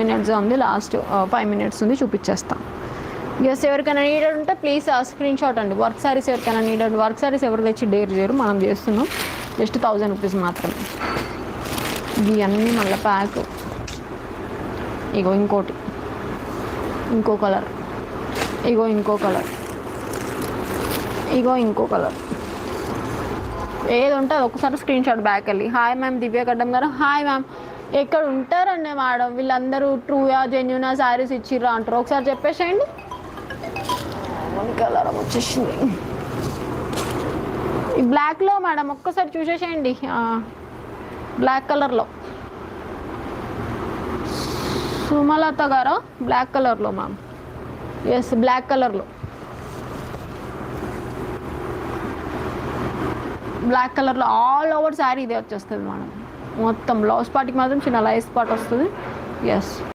Minutes ఉంది, last 5 minutes ఉంది, చూపించేస్తాం. Yes, ఎవరికైనా నీడెడ్ ఉంటే ప్లీజ్ స్క్రీన్ షాట్ అండి. వర్క్ సారీస్ ఎవరికైనా నీడెడ్, వర్క్ సారీస్ ఎవరు తెచ్చి డేర్ చేయరు, మనం చేస్తున్నాం. జస్ట్ 1000 రూపీస్ మాత్రమే. ఇవి అన్నీ మళ్ళీ ప్యాక్. ఇగో ఇంకోటి, ఇంకో కలర్, ఇగో ఇంకో కలర్, ఇగో ఇంకో కలర్. ఏది ఉంటే అది ఒకసారి స్క్రీన్ షాట్ బ్యాక్ వెళ్ళి. హాయ్ మ్యామ్, దివ్య గడ్డం గారు. Hi ma'am. ఎక్కడ ఉంటారండి మేడం వీళ్ళందరూ? ట్రూయా జెన్యూనా శారీస్ ఇచ్చిర్రా అంటారు, ఒకసారి చెప్పేసేయండి. కలర్ వచ్చేసింది ఈ బ్లాక్లో మేడం, ఒక్కసారి చూసేసేయండి. బ్లాక్ కలర్లో సుమలత గారు, బ్లాక్ కలర్లో మ్యామ్. ఎస్, బ్లాక్ కలర్లో, బ్లాక్ కలర్లో ఆల్ ఓవర్ శారీ ఇదే వచ్చేస్తుంది మేడం. మొత్తం బ్లౌజ్ పార్ట్కి మాత్రం చిన్న లైస్ పార్ట్ వస్తుంది. ఎస్.